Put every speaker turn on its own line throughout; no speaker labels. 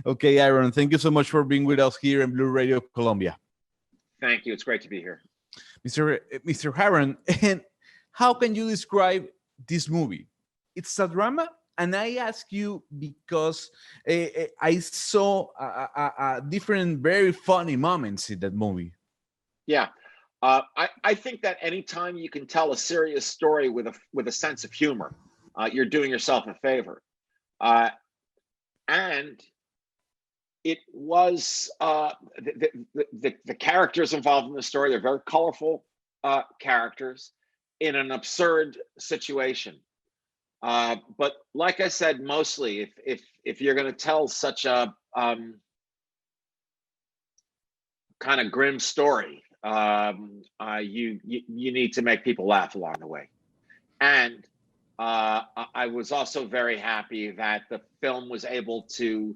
Okay, Aaron, thank you so much for being with us here in Blue Radio Colombia.
Thank you. It's great to be here.
Mr. Aaron, and how can you describe this movie? It's a drama, and I ask you because I saw different very funny moments in that movie.
Yeah. I think that anytime you can tell a serious story with a sense of humor, you're doing yourself a favor. Uh, and it was the characters involved in the story. They're very colorful characters in an absurd situation. But like I said, mostly if you're going to tell such a kind of grim story, you need to make people laugh along the way. And I was also very happy that the film was able to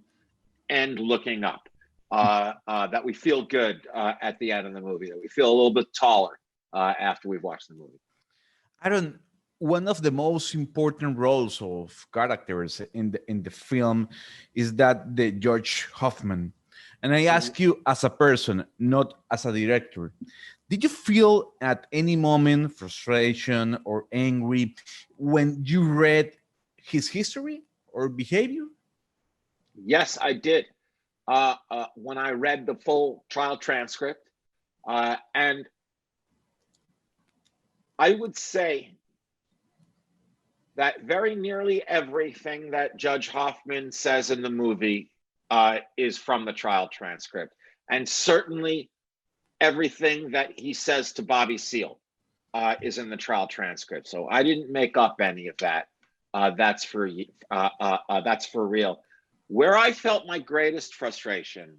end looking up. That we feel good at the end of the movie. That we feel a little bit taller after we've watched the movie.
Aaron, one of the most important roles of characters in the film is that the George Hoffman. And I ask you as a person, not as a director, did you feel at any moment frustration or angry when you read his history or behavior?
Yes, I did. When I read the full trial transcript, and I would say that very nearly everything that Judge Hoffman says in the movie is from the trial transcript. And certainly everything that he says to Bobby Seale is in the trial transcript. So I didn't make up any of that. That's for real. Where I felt my greatest frustration,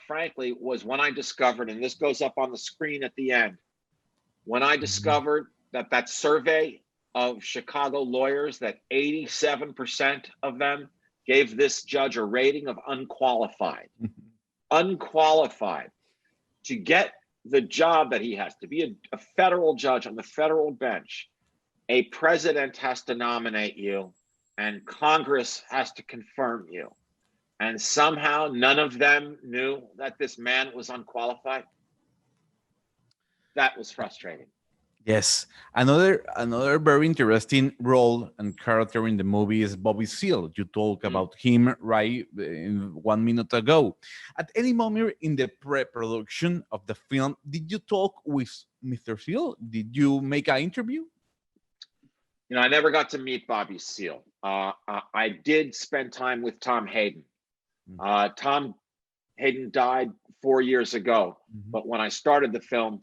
frankly, was when I discovered, and this goes up on the screen at the end, when I discovered that survey of Chicago lawyers, that 87% of them gave this judge a rating of unqualified. Unqualified. To get the job that he has, to be a federal judge on the federal bench, a president has to nominate you and Congress has to confirm you. And somehow none of them knew that this man was unqualified. That was frustrating.
Yes, another very interesting role and character in the movie is Bobby Seale. You talked about him right in 1 minute ago. At any moment in the pre-production of the film, did you talk with Mr. Seale? Did you make an interview?
You know, I never got to meet Bobby Seale. I did spend time with Tom Hayden. Tom Hayden died 4 years ago, but when I started the film,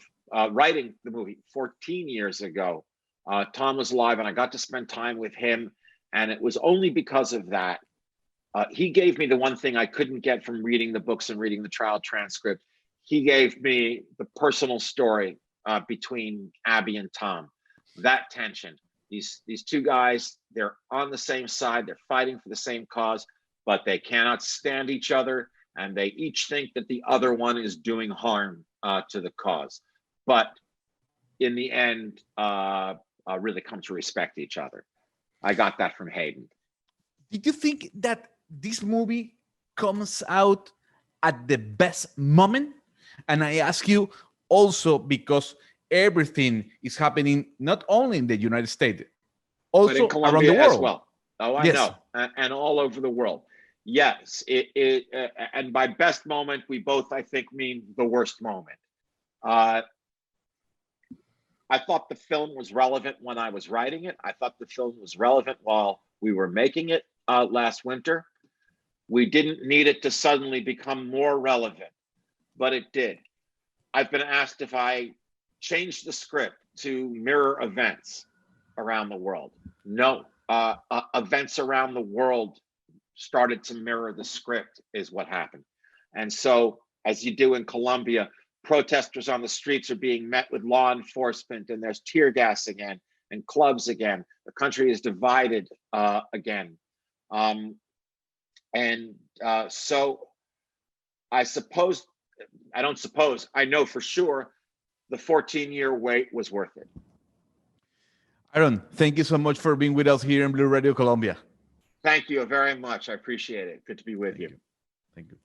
writing the movie 14 years ago, Tom was alive and I got to spend time with him. And it was only because of that. He gave me the one thing I couldn't get from reading the books and reading the trial transcript. He gave me the personal story between Abby and Tom, that tension. These two guys, they're on the same side, they're fighting for the same cause, but they cannot stand each other. And they each think that the other one is doing harm to the cause. But in the end, really come to respect each other. I got that from Hayden.
Did you think that this movie comes out at the best moment? And I ask you also because everything is happening not only in the United States, also
but in Colombia
around the world
as well. Oh, I know, and all over the world. Yes, and by best moment, we both, I think, mean the worst moment. I thought the film was relevant when I was writing it. I thought the film was relevant while we were making it last winter. We didn't need it to suddenly become more relevant, but it did. I've been asked if I changed the script to mirror events around the world. No, events around the world started to mirror the script is what happened. And so, as you do in Colombia, protesters on the streets are being met with law enforcement and there's tear gas again and clubs again. The country is divided again. So I suppose, I know for sure the 14-year wait was worth it.
Aaron, thank you so much for being with us here in Blue Radio Colombia.
Thank you very much. I appreciate it. Good to be with
Thank
you.
you. Thank you.